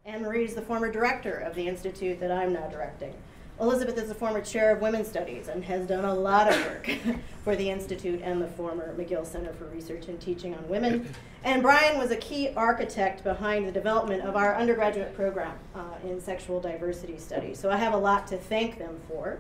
Annmarie is the former director of the institute that I'm now directing. Elizabeth is the former chair of Women's Studies and has done a lot of work for the Institute and the former McGill Center for Research and Teaching on Women. And Brian was a key architect behind the development of our undergraduate program in sexual diversity studies. So I have a lot to thank them for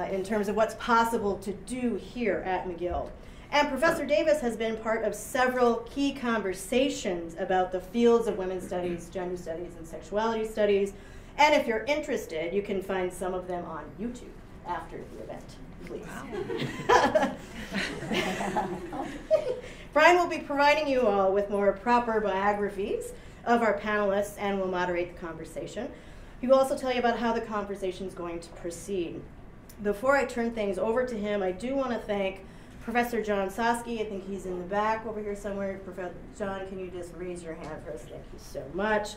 in terms of what's possible to do here at McGill. And Professor Davis has been part of several key conversations about the fields of women's studies, gender studies, and sexuality studies. And if you're interested, you can find some of them on YouTube after the event, please. Wow. Brian will be providing you all with more proper biographies of our panelists and will moderate the conversation. He will also tell you about how the conversation is going to proceed. Before I turn things over to him, I do want to thank Professor John Sosky. I think he's in the back over here somewhere. Professor John, can you just raise your hand for us? Thank you so much.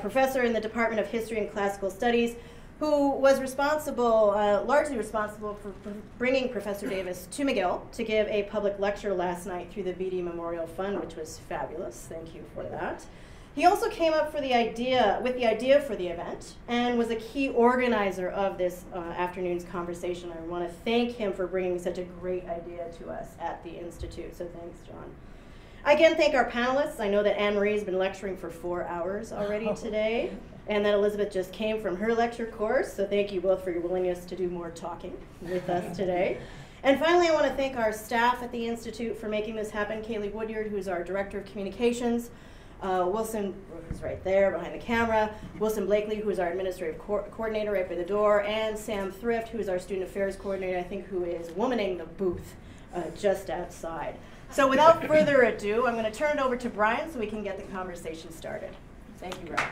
Professor in the Department of History and Classical Studies, who was responsible, largely responsible for bringing Professor Davis to McGill to give a public lecture last night through the Beatty Memorial Fund, which was fabulous. Thank you for that. He also came up with the idea for the event and was a key organizer of this afternoon's conversation. I want to thank him for bringing such a great idea to us at the Institute, so thanks, John. I again thank our panelists. I know that Annmarie has been lecturing for 4 hours already today, and that Elizabeth just came from her lecture course, so thank you both for your willingness to do more talking with us today. And finally, I want to thank our staff at the Institute for making this happen. Kaylee Woodyard, who's our Director of Communications, Wilson, who's right there behind the camera, Wilson Blakely, who is our Administrative Coordinator right by the door, and Sam Thrift, who is our Student Affairs Coordinator, I think, who is womaning the booth just outside. So without further ado, I'm going to turn it over to Brian so we can get the conversation started. Thank you, Brian.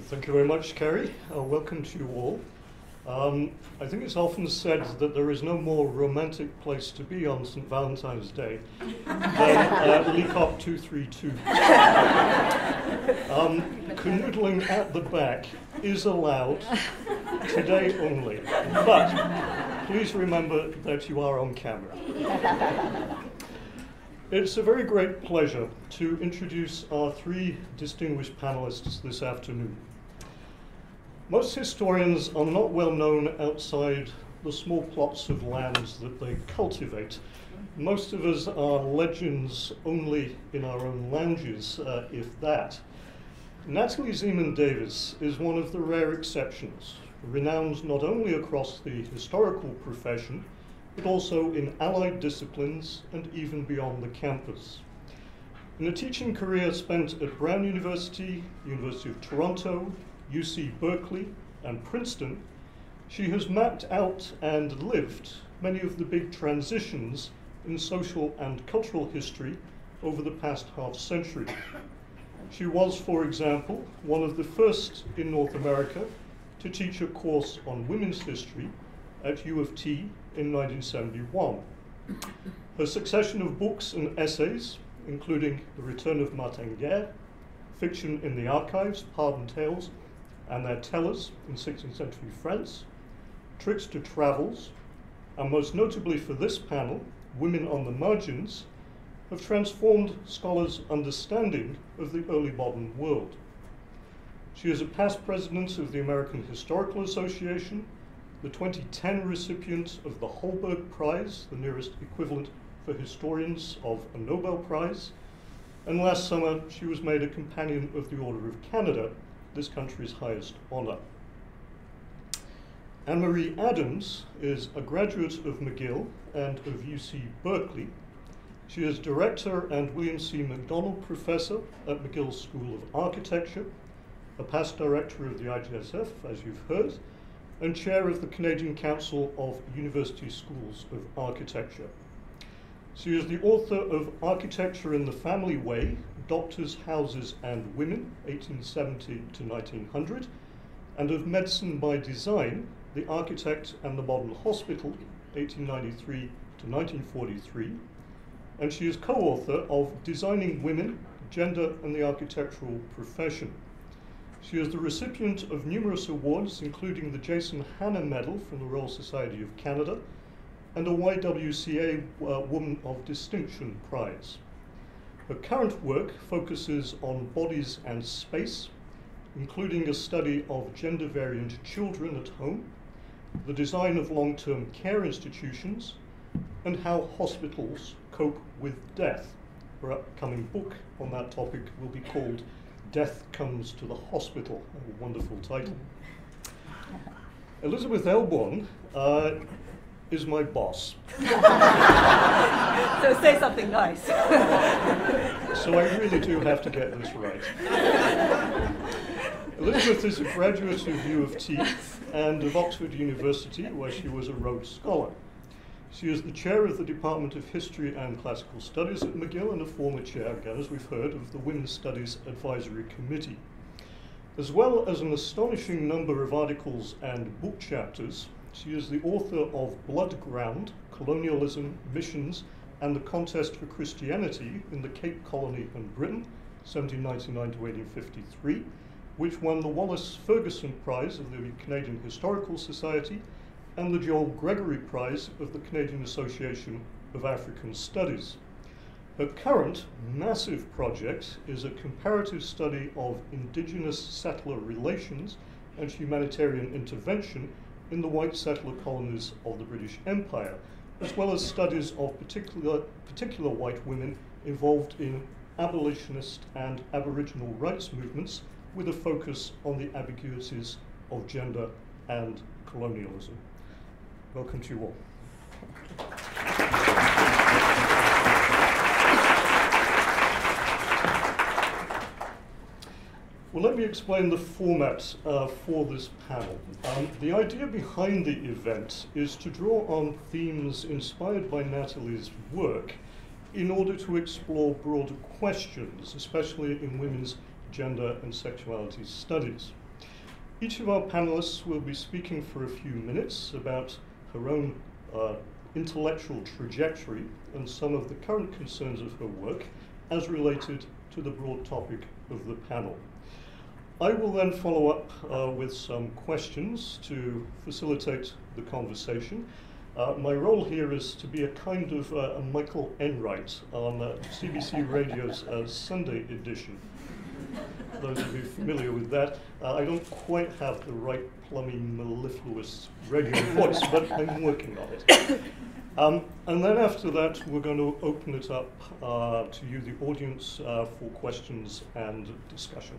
Thank you very much, Kerry. Welcome to you all. I think it's often said that there is no more romantic place to be on St. Valentine's Day than Leacock 232. Canoodling at the back is allowed today only, but please remember that you are on camera. It's a very great pleasure to introduce our 3 distinguished panelists this afternoon. Most historians are not well known outside the small plots of lands that they cultivate. Most of us are legends only in our own lounges, if that. Natalie Zemon Davis is one of the rare exceptions, renowned not only across the historical profession, but also in allied disciplines and even beyond the campus. In a teaching career spent at Brown University, University of Toronto, UC Berkeley, and Princeton, she has mapped out and lived many of the big transitions in social and cultural history over the past half-century. She was, for example, one of the first in North America to teach a course on women's history at U of T in 1971. Her succession of books and essays, including The Return of Martin Guerre, Fiction in the Archives, Pardon Tales, and Their Tellers in 16th Century France, Trickster Travels, and most notably for this panel, Women on the Margins, have transformed scholars' understanding of the early modern world. She is a past president of the American Historical Association, the 2010 recipient of the Holberg Prize, the nearest equivalent for historians of a Nobel Prize, and last summer she was made a Companion of the Order of Canada, this country's highest honor. Annmarie Adams is a graduate of McGill and of UC Berkeley. She is director and William C. MacDonald professor at McGill School of Architecture, a past director of the IGSF, as you've heard, and chair of the Canadian Council of University Schools of Architecture. She is the author of Architecture in the Family Way, Doctors, Houses and Women, 1870 to 1900, and of Medicine by Design, The Architect and the Modern Hospital, 1893 to 1943, and she is co-author of Designing Women, Gender and the Architectural Profession. She is the recipient of numerous awards, including the Jason Hanna Medal from the Royal Society of Canada, and a YWCA Woman of Distinction Prize. Her current work focuses on bodies and space, including a study of gender-variant children at home, the design of long-term care institutions, and how hospitals cope with death. Her upcoming book on that topic will be called Death Comes to the Hospital, a wonderful title. Elizabeth Elbourne is my boss. So say something nice. So I really do have to get this right. Elizabeth is a graduate of U of T and of Oxford University, where she was a Rhodes Scholar. She is the chair of the Department of History and Classical Studies at McGill and a former chair, again, as we've heard, of the Women's Studies Advisory Committee. As well as an astonishing number of articles and book chapters, she is the author of Blood Ground, Colonialism, Missions, and the Contest for Christianity in the Cape Colony and Britain, 1799 to 1853, which won the Wallace Ferguson Prize of the Canadian Historical Society and the Joel Gregory Prize of the Canadian Association of African Studies. Her current massive project is a comparative study of Indigenous settler relations and humanitarian intervention in the white settler colonies of the British Empire, as well as studies of particular white women involved in abolitionist and Aboriginal rights movements, with a focus on the ambiguities of gender and colonialism. Welcome to you all. Well, let me explain the format for this panel. The idea behind the event is to draw on themes inspired by Natalie's work in order to explore broader questions, especially in women's gender and sexuality studies. Each of our panelists will be speaking for a few minutes about her own intellectual trajectory and some of the current concerns of her work as related to the broad topic of the panel. I will then follow up with some questions to facilitate the conversation. My role here is to be a kind of a Michael Enright on CBC Radio's Sunday edition. Those of you familiar with that, I don't quite have the right plummy, mellifluous radio voice, but I'm working on it. And then after that, we're going to open it up to you, the audience, for questions and discussion.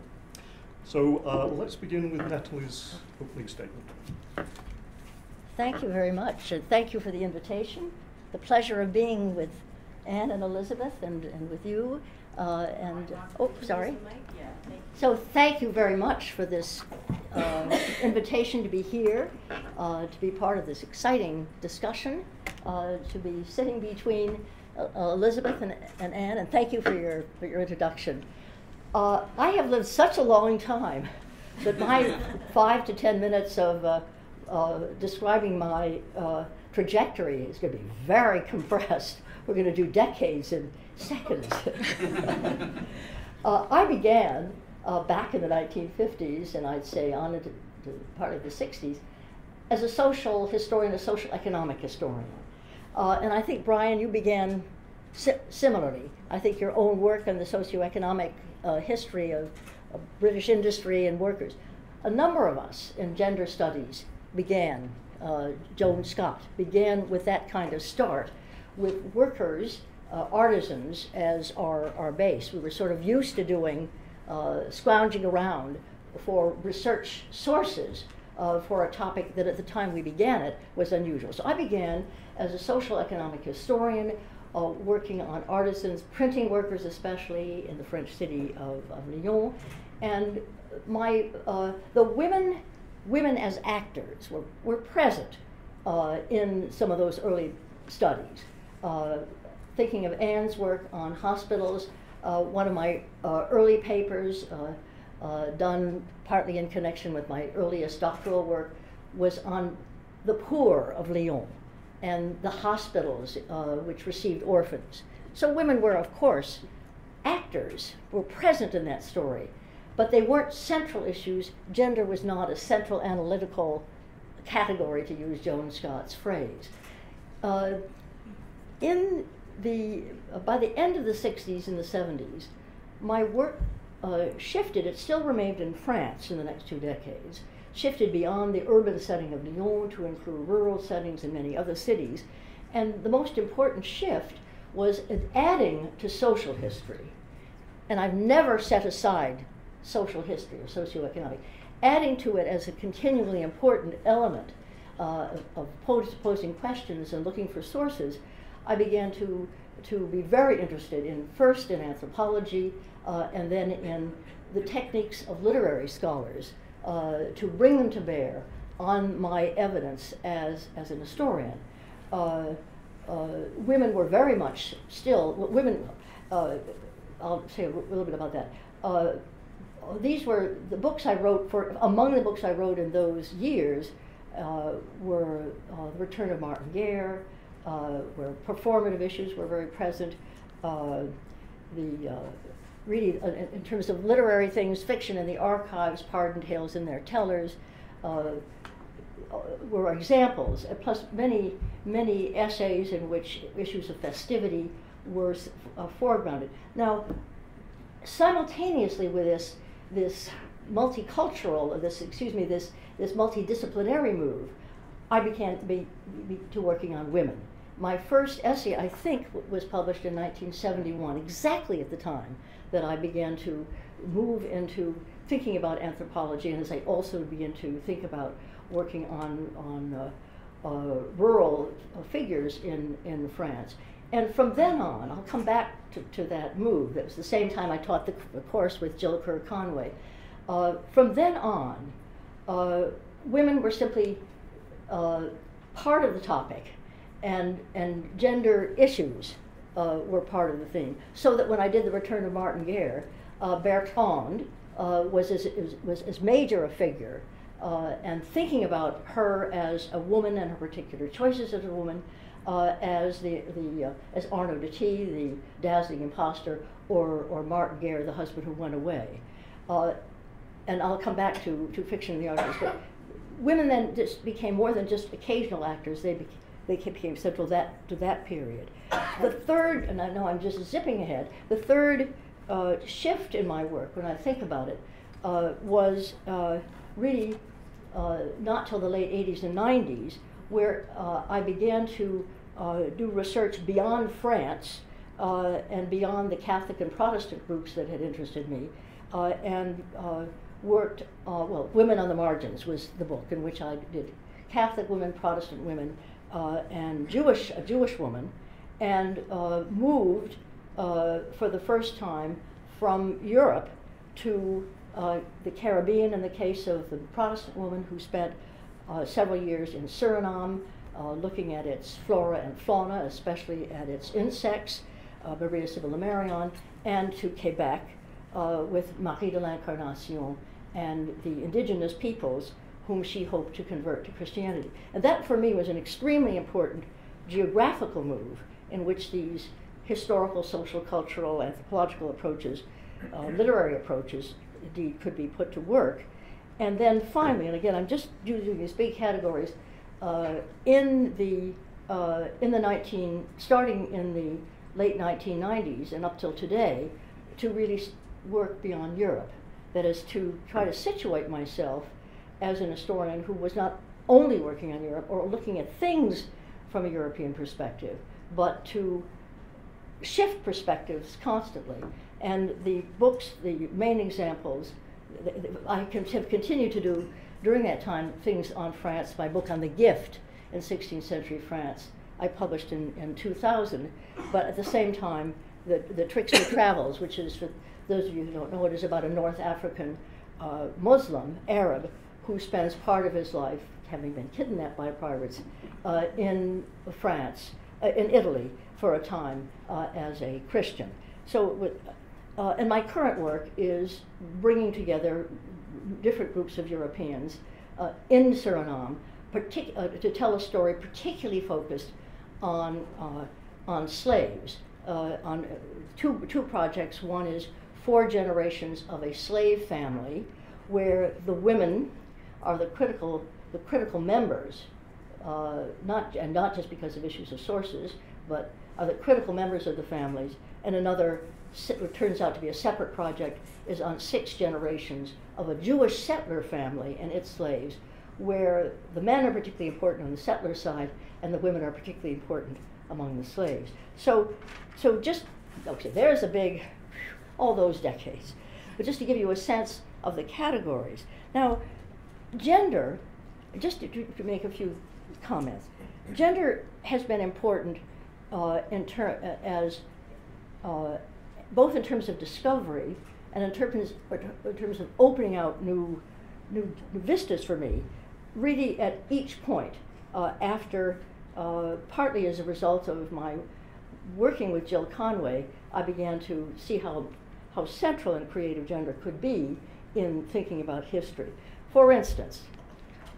So let's begin with Natalie's opening statement. Thank you very much, and thank you for the invitation. The pleasure of being with Anne and Elizabeth and with you. Sorry. So thank you very much for this invitation to be here, to be part of this exciting discussion, to be sitting between Elizabeth and Anne, and thank you for your introduction. I have lived such a long time that my 5 to 10 minutes of describing my trajectory is going to be very compressed. We're going to do decades in seconds. I began back in the 1950s, and I'd say on into part of the 60s, as a social historian, a social economic historian. And I think, Brian, you began similarly. I think your own work on the socioeconomic history of British industry and workers. A number of us in gender studies began, Joan Scott, began with that kind of start, with workers, artisans as our base. We were sort of used to doing, scrounging around for research sources for a topic that at the time we began it was unusual. So I began as a social economic historian, working on artisans, printing workers especially in the French city of Lyon, and the women as actors were present in some of those early studies. Thinking of Anne's work on hospitals, one of my early papers, done partly in connection with my earliest doctoral work, was on the poor of Lyon and the hospitals which received orphans. So women were, of course, actors, were present in that story, but they weren't central issues. Gender was not a central analytical category, to use Joan Scott's phrase. By the end of the 60s and the 70s, my work shifted. It still remained in France in the next 2 decades, shifted beyond the urban setting of Lyon to include rural settings in many other cities. And the most important shift was adding to social history. And I've never set aside social history or socioeconomic, adding to it as a continually important element of posing questions and looking for sources. I began to be very interested first in anthropology and then in the techniques of literary scholars to bring them to bear on my evidence as an historian. Women were very much still, I'll say a little bit about that. These were the books I wrote among the books I wrote in those years were The Return of Martin Guerre, where performative issues were very present. Really, in terms of literary things, fiction in the archives, pardon tales in their tellers, were examples, plus many essays in which issues of festivity were foregrounded. Now, simultaneously with this multicultural, this multidisciplinary move, I began to working on women. My first essay, I think, was published in 1971, exactly at the time that I began to move into thinking about anthropology, and as I also began to think about working on rural figures in France. And from then on, I'll come back to that move. That was the same time I taught the course with Jill Kerr-Conway. From then on, women were simply part of the topic, and gender issues were part of the theme. So that when I did The Return of Martin Guerre, Bertrand was as major a figure, and thinking about her as a woman and her particular choices as a woman, as Arnaud de T, the dazzling imposter, or Martin Guerre, the husband who went away. And I'll come back to fiction and the artists, but women then just became more than just occasional actors. They became central to that period. The third, and I know I'm just zipping ahead, the third shift in my work, when I think about it, was really not till the late 80s and 90s, where I began to do research beyond France and beyond the Catholic and Protestant groups that had interested me, and worked, Women on the Margins was the book in which I did Catholic women, Protestant women, and a Jewish woman, and moved for the first time from Europe to the Caribbean in the case of the Protestant woman who spent several years in Suriname, looking at its flora and fauna, especially at its insects, Maria Sibylla Marion, and to Quebec with Marie de l'Incarnation and the indigenous peoples whom she hoped to convert to Christianity. And that, for me, was an extremely important geographical move in which these historical, social, cultural, anthropological approaches, literary approaches, indeed, could be put to work. And then finally, and again, I'm just using these big categories, starting in the late 1990s and up till today, to really work beyond Europe. That is, to try to situate myself as an historian who was not only working on Europe or looking at things from a European perspective, but to shift perspectives constantly. And the books, the main examples, I have continued to do during that time things on France. My book on the gift in 16th century France, I published in 2000, but at the same time, the Trickster Travels, which is, for those of you who don't know, it is about a North African Muslim, Arab, who spends part of his life, having been kidnapped by pirates, in France, in Italy, for a time as a Christian. So, and my current work is bringing together different groups of Europeans in Suriname to tell a story particularly focused on slaves. On two projects. One is 4 generations of a slave family, where the women are the critical members not just because of issues of sources, but are the critical members of the families. And another, what turns out to be a separate project, is on 6 generations of a Jewish settler family and its slaves, where the men are particularly important on the settler side and the women are particularly important among the slaves. So just, okay, there's a big, all those decades. But just to give you a sense of the categories. Now, gender, just to make a few comments, gender has been important both in terms of discovery and in terms of opening out new vistas for me, really at each point after, partly as a result of my working with Jill Conway, I began to see how central and creative gender could be in thinking about history. For instance,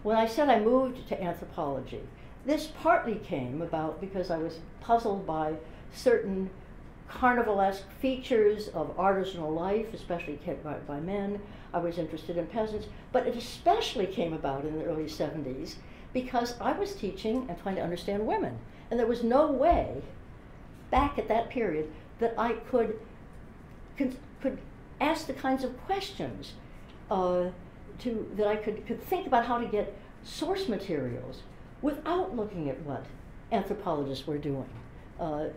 when I said I moved to anthropology, this partly came about because I was puzzled by certain carnivalesque features of artisanal life, especially kept by men. I was interested in peasants, but it especially came about in the early 70s because I was teaching and trying to understand women. And there was no way, back at that period, that I could ask the kinds of questions that I could think about how to get source materials without looking at what anthropologists were doing.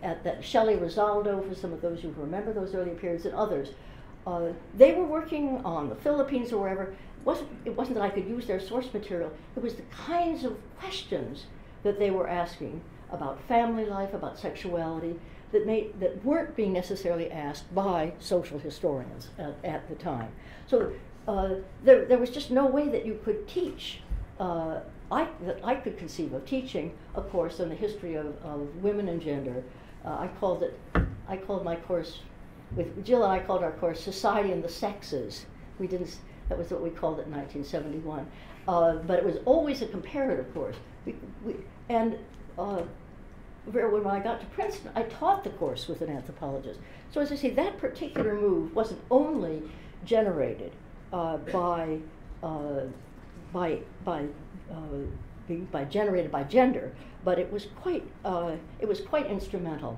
At that Shelley Rosaldo, for some of those who remember those earlier periods, and others, they were working on the Philippines or wherever. It wasn't that I could use their source material. It was the kinds of questions that they were asking about family life, about sexuality, that weren't being necessarily asked by social historians at the time. So there was just no way that you could teach. That I could conceive of teaching a course on the history of women and gender. I called my course, with Jill and I called our course Society and the Sexes. That was what we called it in 1971. But it was always a comparative course. When I got to Princeton, I taught the course with an anthropologist. So as I say, that particular move wasn't only generated generated by gender, but it was quite instrumental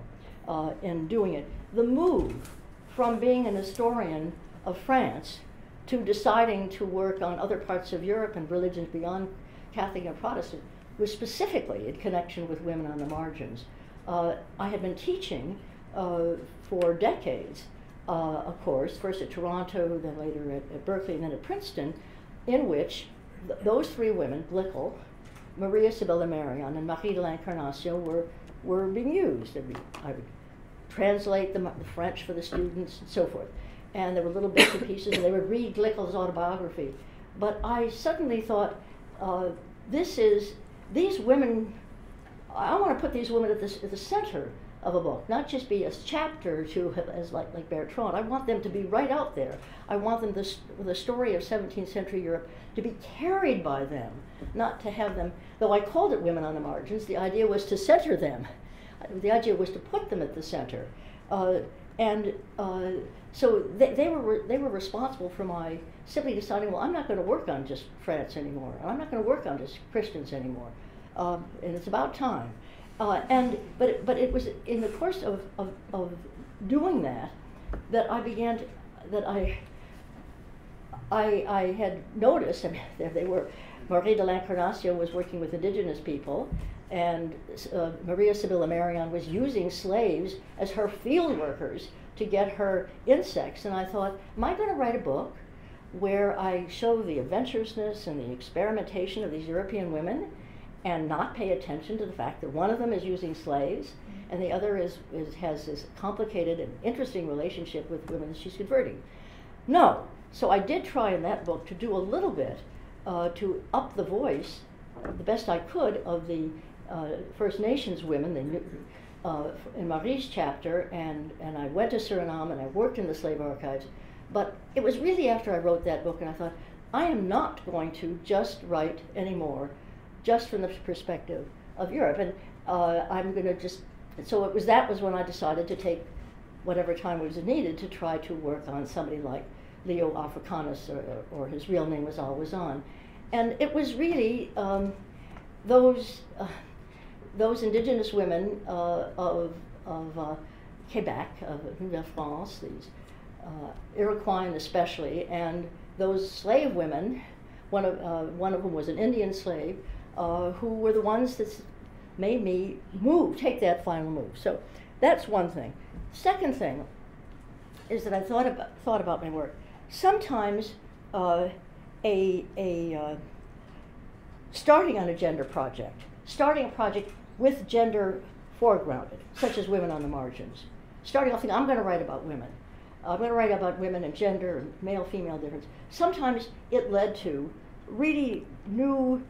in doing it. The move from being an historian of France to deciding to work on other parts of Europe and religions beyond Catholic and Protestant was specifically in connection with women on the margins. I had been teaching for decades, a course, first at Toronto, then later at Berkeley, and then at Princeton, in which those 3 women, Glickle, Maria Sibylla Marion, and Marie de l'Incarnation, were being used. I would translate the French for the students and so forth. And there were little bits and pieces, and they would read Glickle's autobiography. But I suddenly thought, these women, I want to put these women at the center of a book, not just be a chapter or two as like Bertrand. I want them to be right out there. I want them, the story of 17th century Europe, to be carried by them, not to have them, though I called it Women on the Margins, the idea was to center them. The idea was to put them at the center. So they were responsible for my simply deciding, well, I'm not going to work on just France anymore. I'm not going to work on just Christians anymore. And it's about time. But it was in the course of doing that I began to, that I had noticed, and there they were, Marie de l'Incarnation was working with indigenous people, and Maria Sibylla Marion was using slaves as her field workers to get her insects. And I thought, am I going to write a book where I show the adventurousness and the experimentation of these European women and not pay attention to the fact that one of them is using slaves and the other has this complicated and interesting relationship with women she's converting? No. So I did try in that book to do a little bit to up the voice, the best I could, of the First Nations women in Marie's chapter, and I went to Suriname and I worked in the slave archives. But it was really after I wrote that book and I thought, I am not going to just write anymore just from the perspective of Europe. And I'm going to just, so that was when I decided to take whatever time was needed to try to work on somebody like Leo Africanus, or his real name was Alwazan. And it was really, those indigenous women of Quebec, of Nouvelle-France, these Iroquois especially, and those slave women, one of whom was an Indian slave, who were the ones that made me take that final move. So that's one thing. Second thing is that I thought about my work. Sometimes starting on a gender project, starting a project with gender foregrounded, such as Women on the Margins, starting off thinking, I'm going to write about women. I'm going to write about women and gender and male-female difference. Sometimes it led to really new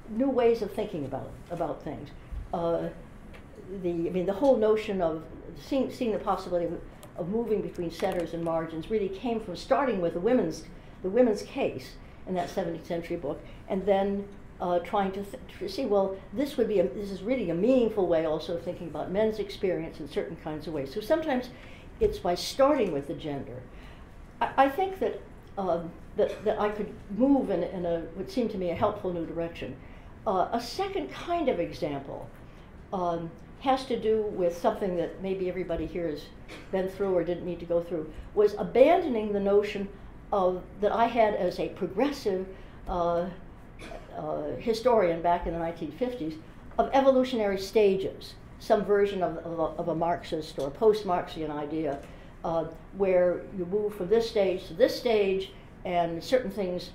ways of thinking about things. The whole notion of seeing the possibility of moving between centers and margins really came from starting with the women's case in that 17th century book, and then trying to see, well, this is really a meaningful way also of thinking about men's experience in certain kinds of ways. So sometimes it's by starting with the gender. I think that that I could move in what seemed to me a helpful new direction. A second kind of example has to do with something that maybe everybody here has been through or didn't need to go through, was abandoning the notion that I had as a progressive historian back in the 1950s of evolutionary stages, some version of a Marxist or a post-Marxian idea where you move from this stage to this stage and certain things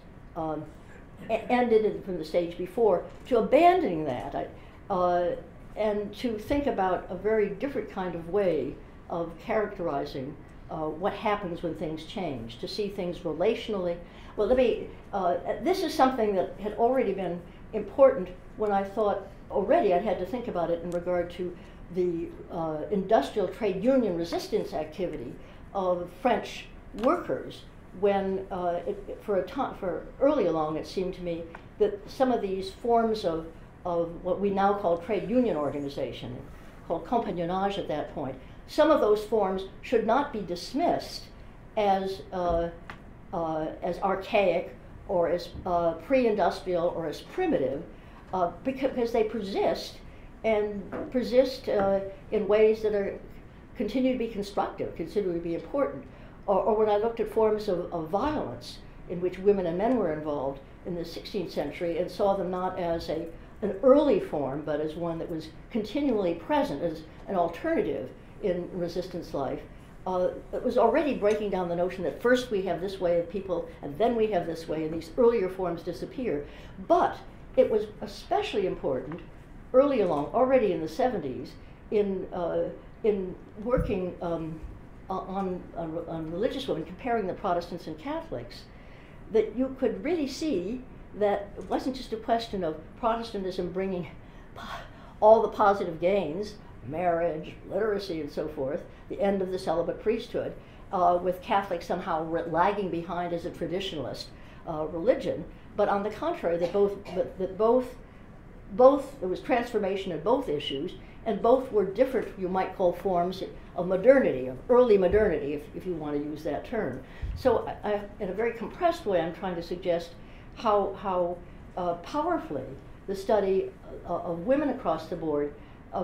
ended from the stage before, to abandoning that and to think about a very different kind of way of characterizing what happens when things change, to see things relationally. Well, this is something that had already been important when I thought already I'd had to think about it in regard to the industrial trade union resistance activity of French workers when, for early along, it seemed to me that some of these forms of what we now call trade union organization, called compagnonnage at that point, some of those forms should not be dismissed as archaic or as pre-industrial or as primitive, because they persist in ways that continue to be constructive, continue to be important. Or when I looked at forms of violence in which women and men were involved in the 16th century and saw them not as an early form, but as one that was continually present as an alternative in resistance life, it was already breaking down the notion that first we have this way of people, and then we have this way, and these earlier forms disappear. But it was especially important early along, already in the 70s, in working on religious women, comparing the Protestants and Catholics, that you could really see that it wasn't just a question of Protestantism bringing all the positive gains, marriage, literacy, and so forth, the end of the celibate priesthood, with Catholics somehow lagging behind as a traditionalist religion. But on the contrary, that both there was transformation in both issues, and both were different, you might call, forms of modernity, of early modernity, if you want to use that term. So in a very compressed way, I'm trying to suggest how powerfully the study of women across the board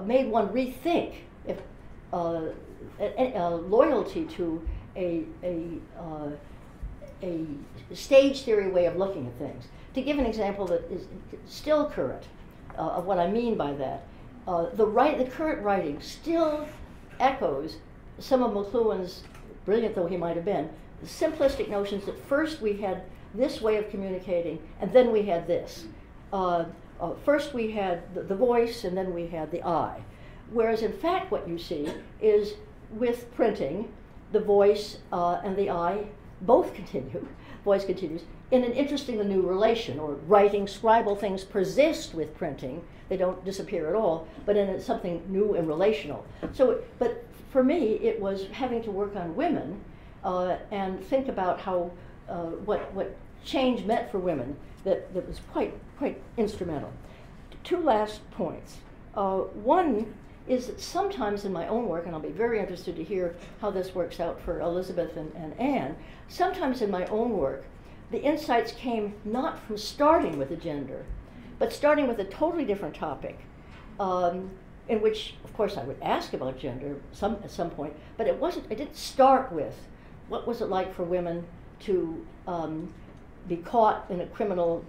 made one rethink loyalty to a stage theory way of looking at things. To give an example that is still current of what I mean by that, the current writing still echoes some of McLuhan's, brilliant though he might have been, simplistic notions that first we had this way of communicating, and then we had this. First we had the voice, and then we had the I. Whereas in fact what you see is with printing, the voice and the I both continue, voice continues, in an interestingly new relation, or writing, scribal things persist with printing. They don't disappear at all, but in something new and relational. So, but for me, it was having to work on women and think about how what change meant for women that was quite instrumental. Two last points. One is that sometimes in my own work, and I'll be very interested to hear how this works out for Elizabeth and Anne, sometimes in my own work, the insights came not from starting with a gender, but starting with a totally different topic, in which, of course, I would ask about gender at some point, but it didn't start with what was it like for women to be caught in a criminal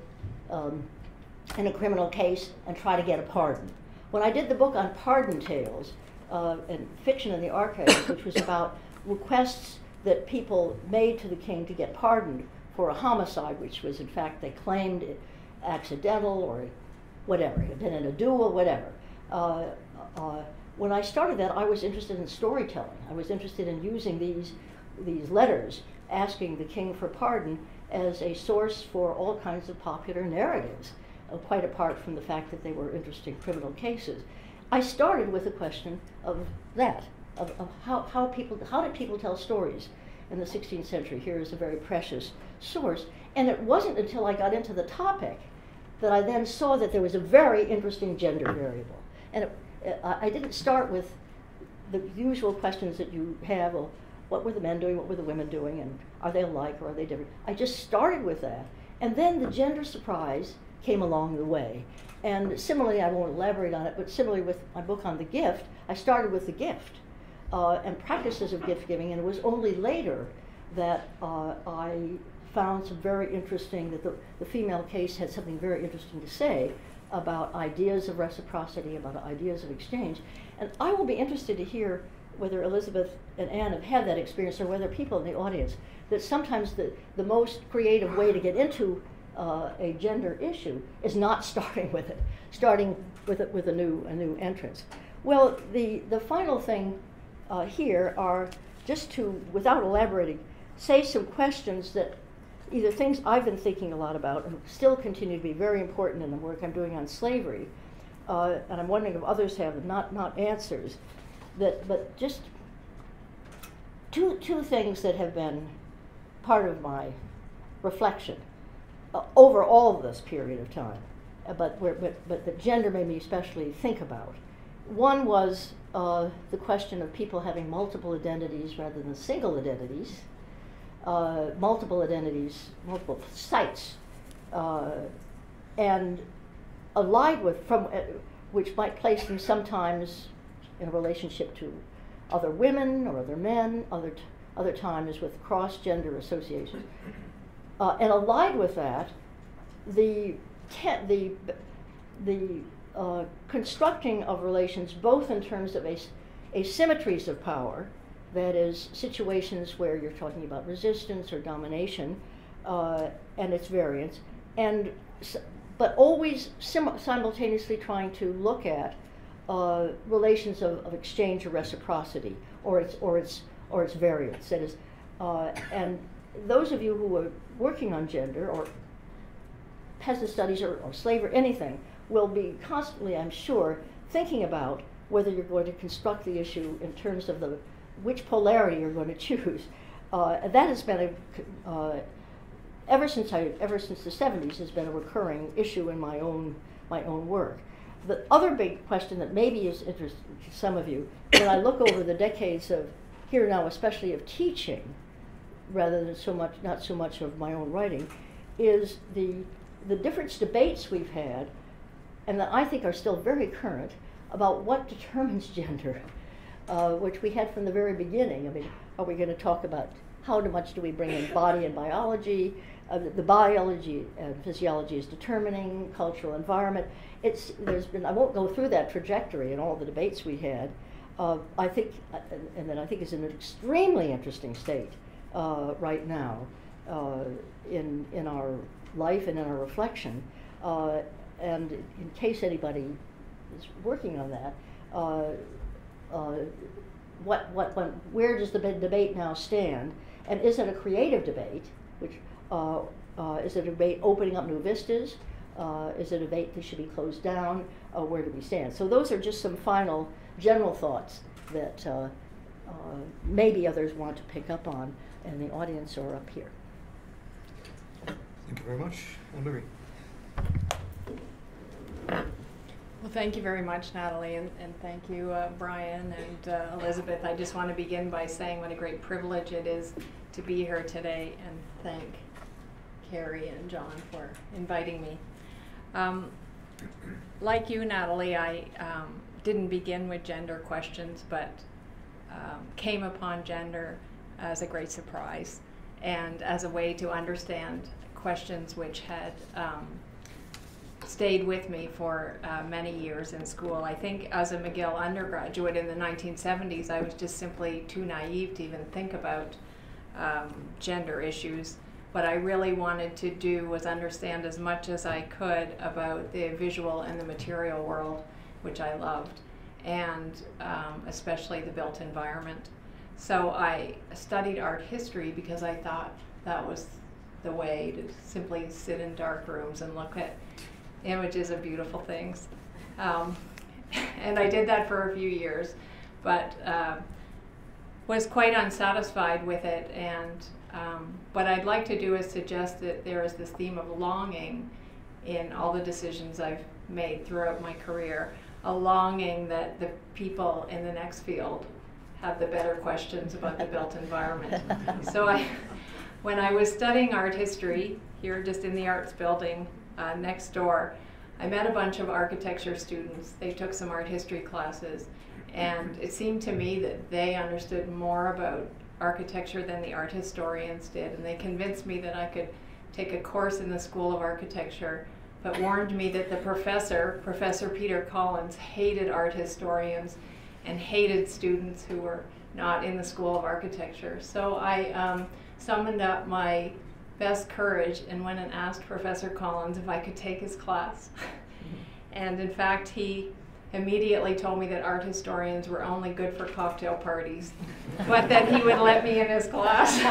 case and try to get a pardon. When I did the book on pardon tales and fiction in the archives, which was about requests that people made to the king to get pardoned for a homicide, which was in fact they claimed it accidental or whatever, it had been in a duel, whatever. When I started that, I was interested in storytelling. I was interested in using these letters asking the king for pardon as a source for all kinds of popular narratives, quite apart from the fact that they were interesting criminal cases. I started with the question of that, of how did people tell stories in the 16th century. Here is a very precious source. And it wasn't until I got into the topic that I then saw that there was a very interesting gender variable. And I didn't start with the usual questions that you have, well, what were the men doing, what were the women doing, and are they alike or are they different? I just started with that. And then the gender surprise came along the way. And similarly, I won't elaborate on it, but similarly with my book on the gift, I started with the gift and practices of gift giving, and it was only later that I found some very interesting, that the female case had something very interesting to say about ideas of reciprocity, about ideas of exchange. And I will be interested to hear whether Elizabeth and Anne have had that experience, or whether people in the audience, that sometimes the most creative way to get into a gender issue is not starting with it, starting with a new entrance. Well, the final thing here are just to, without elaborating, say some questions that either things I've been thinking a lot about and still continue to be very important in the work I'm doing on slavery, and I'm wondering if others have not answers, but just two things that have been part of my reflection over all of this period of time, but that gender made me especially think about. One was the question of people having multiple identities rather than single identities, multiple identities, multiple sites, and allied with, which might place them sometimes in a relationship to other women or other men, other times with cross-gender associations. And allied with that, the constructing of relations both in terms of asymmetries of power, that is, situations where you're talking about resistance or domination and its variants, but always simultaneously trying to look at relations of exchange or reciprocity, or its variants. That is, and those of you who are working on gender or peasant studies or slavery, anything, will be constantly, I'm sure, thinking about whether you're going to construct the issue in terms of which polarity you're going to choose. That has been ever since the 70s has been a recurring issue in my own work. The other big question that maybe is interesting to some of you, when I look over the decades of here now, especially of teaching, rather than not so much of my own writing, is the different debates we've had, and that I think are still very current, about what determines gender, which we had from the very beginning. I mean, are we going to talk about how much do we bring in body and biology? The biology and physiology is determining cultural environment. I won't go through that trajectory in all the debates we had. I think, and then I think is in an extremely interesting state right now in our life and in our reflection. And in case anybody is working on that, where does the debate now stand? And is it a creative debate? Which is it a debate opening up new vistas? Is it a debate that should be closed down? Where do we stand? So those are just some final general thoughts that maybe others want to pick up on in the audience or up here. Thank you very much. Annmarie. Well, thank you very much, Natalie, and thank you, Brian and Elizabeth. I just want to begin by saying what a great privilege it is to be here today, and thank Carrie and John for inviting me. like you, Natalie, I didn't begin with gender questions, but came upon gender as a great surprise and as a way to understand questions which had stayed with me for many years in school. I think as a McGill undergraduate in the 1970s, I was just simply too naive to even think about gender issues. What I really wanted to do was understand as much as I could about the visual and the material world, which I loved, and especially the built environment. So I studied art history because I thought that was the way to simply sit in dark rooms and look at images of beautiful things. And I did that for a few years, but was quite unsatisfied with it. And what I'd like to do is suggest that there is this theme of longing in all the decisions I've made throughout my career, a longing that the people in the next field have the better questions about the built environment. So when I was studying art history here just in the arts building next door, I met a bunch of architecture students. They took some art history classes, and it seemed to me that they understood more about architecture than the art historians did, and they convinced me that I could take a course in the School of Architecture, but warned me that the professor, Professor Peter Collins, hated art historians and hated students who were not in the School of Architecture. So I summoned up my best courage and went and asked Professor Collins if I could take his class. And in fact, he immediately told me that art historians were only good for cocktail parties, but that he would let me in his class.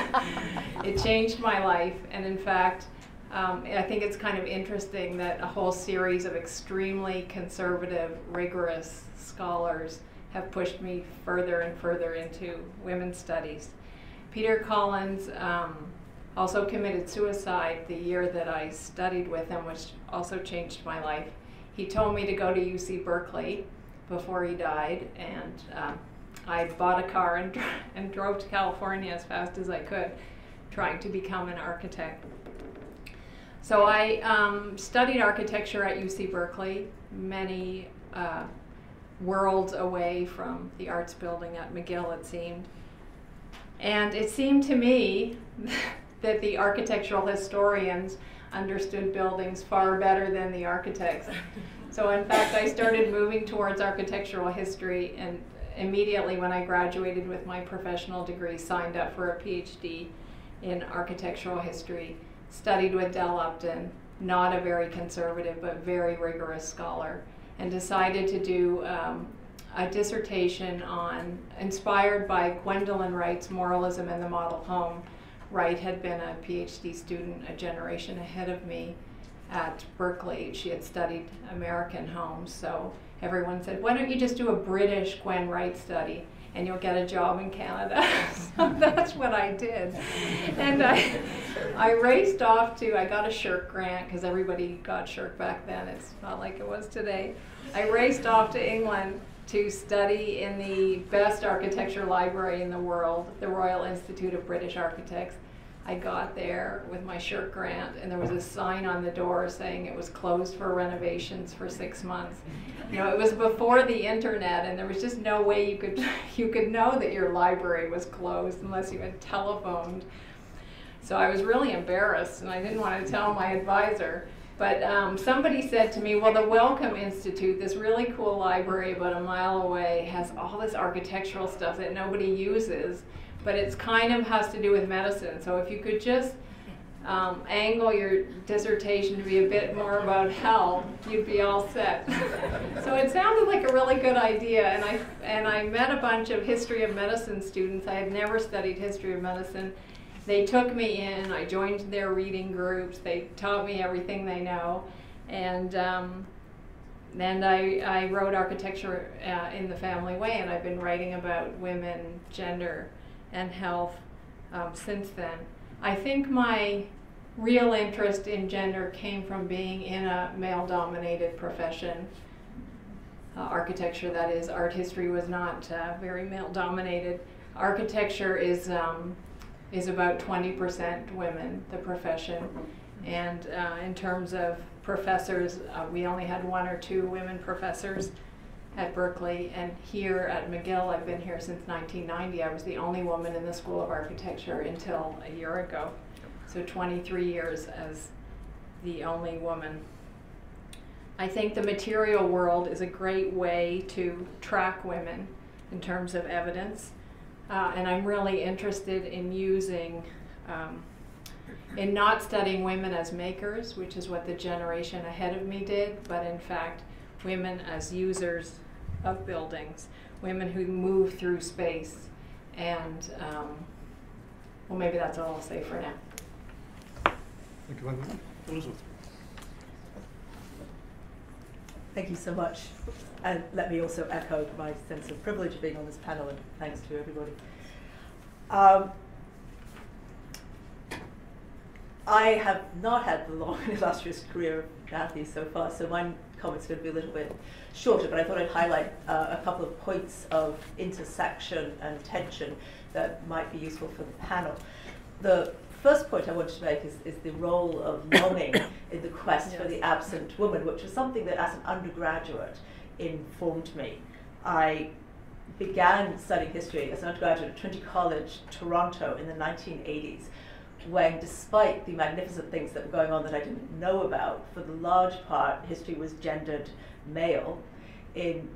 It changed my life, and in fact, I think it's kind of interesting that a whole series of extremely conservative, rigorous scholars have pushed me further and further into women's studies. Peter Collins also committed suicide the year that I studied with him, which also changed my life. He told me to go to UC Berkeley before he died, and I bought a car and drove to California as fast as I could, trying to become an architect. So I studied architecture at UC Berkeley, many worlds away from the arts building at McGill, it seemed. And it seemed to me that the architectural historians understood buildings far better than the architects. So in fact, I started moving towards architectural history, and immediately when I graduated with my professional degree, signed up for a PhD in architectural history, studied with Del Upton, not a very conservative but very rigorous scholar, and decided to do a dissertation inspired by Gwendolyn Wright's Moralism in the Model Home. Wright had been a PhD student a generation ahead of me at Berkeley. She had studied American homes, so everyone said, why don't you just do a British Gwen Wright study and you'll get a job in Canada. So that's what I did. And I raced off I got a shirk grant, because everybody got shirk back then. It's not like it was today. I raced off to England to study in the best architecture library in the world, the Royal Institute of British Architects. I got there with my shirk grant, and there was a sign on the door saying it was closed for renovations for 6 months. You know, it was before the internet, and there was just no way you could know that your library was closed unless you had telephoned. So I was really embarrassed, and I didn't want to tell my advisor. But somebody said to me, well, the Wellcome Institute, this really cool library about a mile away, has all this architectural stuff that nobody uses, but it's kind of has to do with medicine. So if you could just angle your dissertation to be a bit more about health, you'd be all set. So it sounded like a really good idea, and I met a bunch of history of medicine students. I had never studied history of medicine. They took me in, I joined their reading groups, they taught me everything they know, and I wrote Architecture in the Family Way, and I've been writing about women, gender, and health since then. I think my real interest in gender came from being in a male-dominated profession. Architecture, that is. Art history was not very male-dominated. Architecture is about 20% women, the profession. And in terms of professors. We only had 1 or 2 women professors at Berkeley, and here at McGill, I've been here since 1990. I was the only woman in the School of Architecture until a year ago. So 23 years as the only woman. I think the material world is a great way to track women in terms of evidence. And I'm really interested in using, in not studying women as makers, which is what the generation ahead of me did, but in fact, women as users of buildings, women who move through space. And, well, maybe that's all I'll say for now. Thank you very much. Elizabeth. Thank you so much. And let me also echo my sense of privilege of being on this panel, and thanks to everybody. I have not had the long and illustrious career of Kathy so far, so my comments are going to be a little bit shorter, but I thought I'd highlight a couple of points of intersection and tension that might be useful for the panel. The first point I wanted to make is the role of longing in the quest for the absent woman, which was something that as an undergraduate informed me. I began studying history as an undergraduate at Trinity College, Toronto in the 1980s, when despite the magnificent things that were going on that I didn't know about, for the large part, history was gendered male. In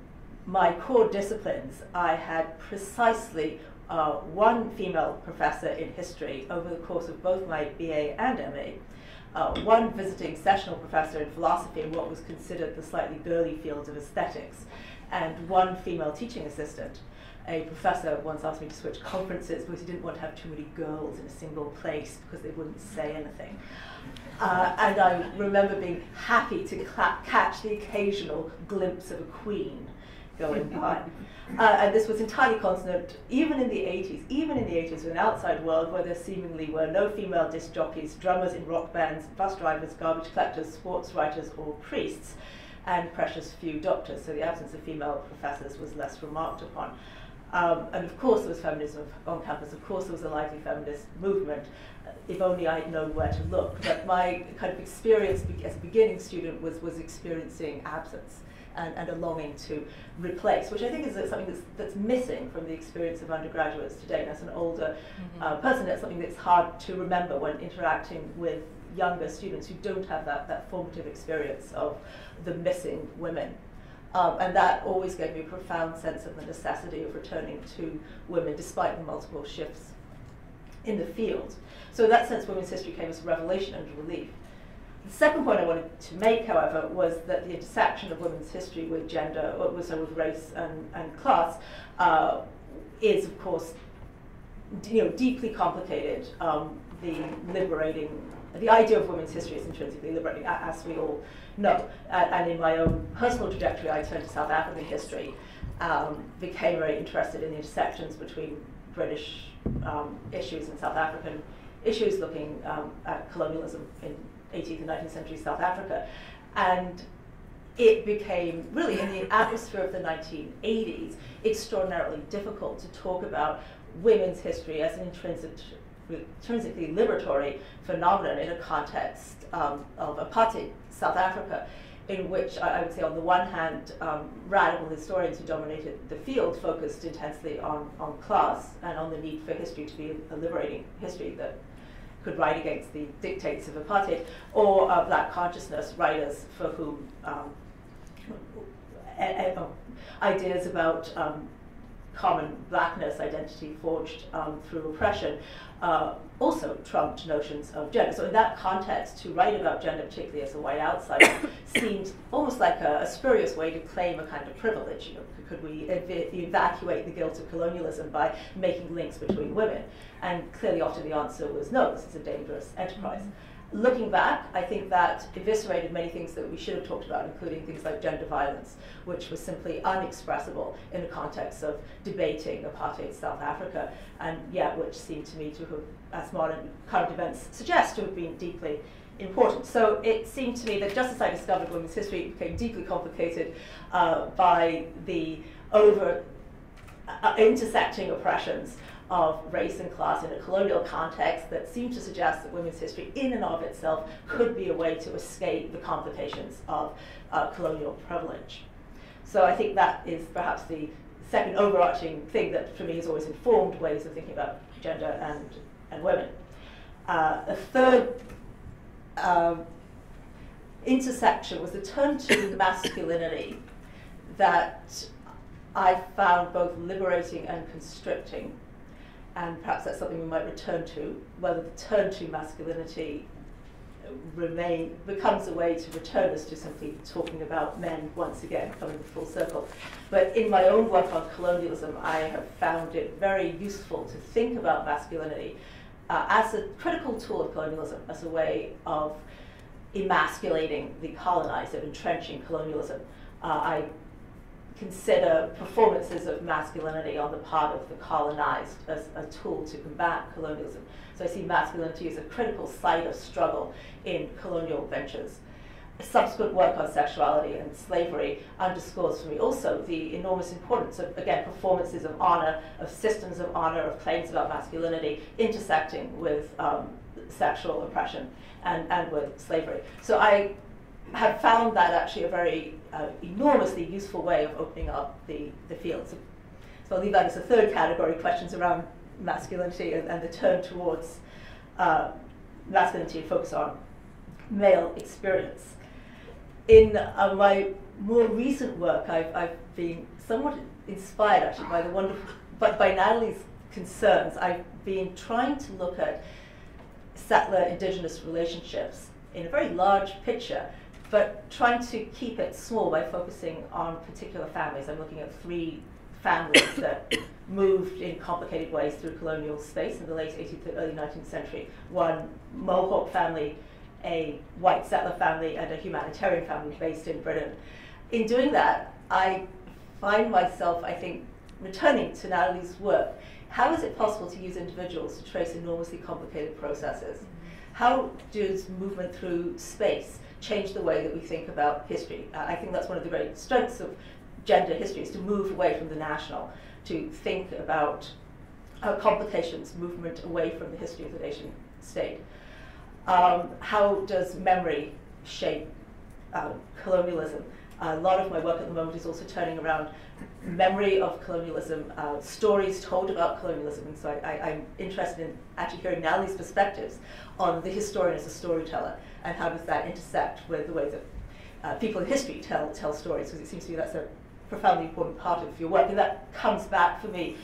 my core disciplines, I had precisely 1 female professor in history over the course of both my BA and MA, 1 visiting sessional professor in philosophy in what was considered the slightly girly field of aesthetics, and 1 female teaching assistant. A professor once asked me to switch conferences because he didn't want to have too many girls in a single place because they wouldn't say anything. And I remember being happy to catch the occasional glimpse of a queen going by. And this was entirely consonant, even in the 80s, with an outside world where there seemingly were no female disc jockeys, drummers in rock bands, bus drivers, garbage collectors, sports writers, or priests, and precious few doctors. So the absence of female professors was less remarked upon. And of course there was feminism on campus, of course there was a lively feminist movement, if only I had known where to look. But my kind of experience as a beginning student was experiencing absence and a longing to replace, which I think is something that's missing from the experience of undergraduates today. And as an older person, that's something that's hard to remember when interacting with younger students who don't have that formative experience of the missing women. And that always gave me a profound sense of the necessity of returning to women despite the multiple shifts in the field. So in that sense, women's history came as a revelation and relief. The second point I wanted to make, however, was that the intersection of women's history with gender, or with race and class, is of course, deeply complicated. The idea of women's history is intrinsically liberating, as we all know. And in my own personal trajectory, I turned to South African history, became very interested in the intersections between British issues and South African issues, looking at colonialism in 18th and 19th century South Africa. And it became, really, in the atmosphere of the 1980s, extraordinarily difficult to talk about women's history as an intrinsically liberatory phenomenon in a context of apartheid South Africa, in which I would say, on the one hand, radical historians who dominated the field focused intensely on class and on the need for history to be a liberating history that could write against the dictates of apartheid, or black consciousness writers for whom ideas about common blackness, identity forged through oppression, also trumped notions of gender. So in that context, to write about gender, particularly as a white outsider, seemed almost like a spurious way to claim a kind of privilege. Could we evacuate the guilt of colonialism by making links between women? And clearly often the answer was no, this is a dangerous enterprise. Looking back, I think that eviscerated many things that we should have talked about, including things like gender violence, which was simply unexpressible in the context of debating apartheid South Africa, and yet which seemed to me to have, as modern current events suggest, to have been deeply important. So it seemed to me that just as I discovered women's history, it became deeply complicated by the intersecting oppressions of race and class in a colonial context that seemed to suggest that women's history in and of itself could be a way to escape the complications of colonial privilege. So I think that is perhaps the second overarching thing that for me has always informed ways of thinking about gender and women. A third intersection was the turn to masculinity that I found both liberating and constricting, and perhaps that's something we might return to, whether the turn to masculinity becomes a way to return us to simply talking about men once again, coming full circle. But in my own work on colonialism, I have found it very useful to think about masculinity as a critical tool of colonialism, as a way of emasculating the colonized, of entrenching colonialism. I consider performances of masculinity on the part of the colonized as a tool to combat colonialism. So I see masculinity as a critical site of struggle in colonial ventures. Subsequent work on sexuality and slavery underscores for me also the enormous importance of, again, performances of honor, of systems of honor, of claims about masculinity intersecting with sexual oppression and with slavery. So I have found that actually a very enormously useful way of opening up the field. So I'll leave that as a third category, questions around masculinity and the turn towards masculinity and focus on male experience. In my more recent work, I've been somewhat inspired actually by the wonderful, but by Natalie's concerns. I've been trying to look at settler indigenous relationships in a very large picture, but trying to keep it small by focusing on particular families. I'm looking at 3 families that moved in complicated ways through colonial space in the late 18th to early 19th century. One Mohawk family, a white settler family, and a humanitarian family based in Britain. In doing that, I find myself, I think, returning to Natalie's work. How is it possible to use individuals to trace enormously complicated processes? How does movement through space change the way that we think about history? I think that's one of the great strengths of gender history, is to move away from the national, to think about complications, movement away from the history of the nation state. How does memory shape colonialism? A lot of my work at the moment is also turning around memory of colonialism, stories told about colonialism, and so I'm interested in actually hearing Natalie's perspectives on the historian as a storyteller, and how does that intersect with the way that people in history tell stories, because it seems to me that's a profoundly important part of your work, and that comes back for me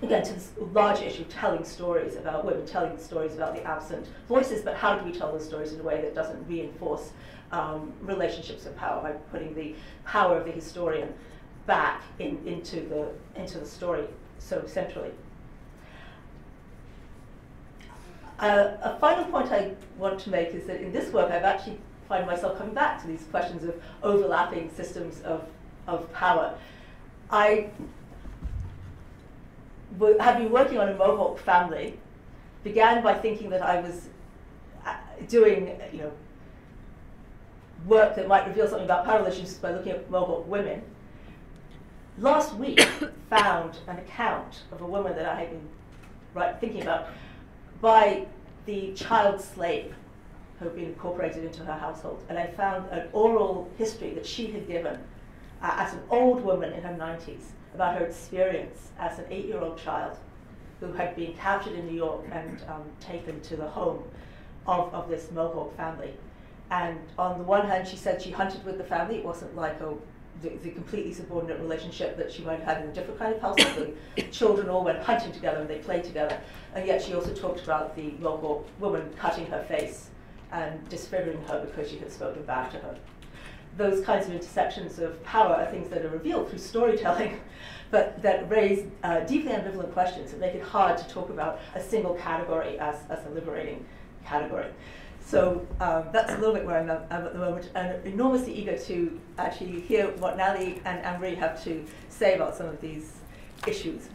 again to this larger issue of telling stories about women, telling stories about the absent voices, but how do we tell those stories in a way that doesn't reinforce relationships of power, by putting the power of the historian back into the story so centrally. A final point I want to make is that in this work I've actually find myself coming back to these questions of overlapping systems of power. I have been working on a Mohawk family, began by thinking that I was doing work that might reveal something about power relationships by looking at Mohawk women. Last week, found an account of a woman that I had been thinking about by the child slave who had been incorporated into her household. And I found an oral history that she had given as an old woman in her 90s about her experience as an 8-year-old child who had been captured in New York and taken to the home of this Mohawk family. And on the one hand, she said she hunted with the family. It wasn't like the completely subordinate relationship that she might have had in a different kind of household. The children all went hunting together and they played together. And yet she also talked about the Mohawk woman cutting her face and disfiguring her because she had spoken back to her. Those kinds of intersections of power are things that are revealed through storytelling, but that raise deeply ambivalent questions that make it hard to talk about a single category as a liberating category. So that's a little bit where I'm at the moment, and enormously eager to actually hear what Natalie and Annmarie have to say about some of these issues.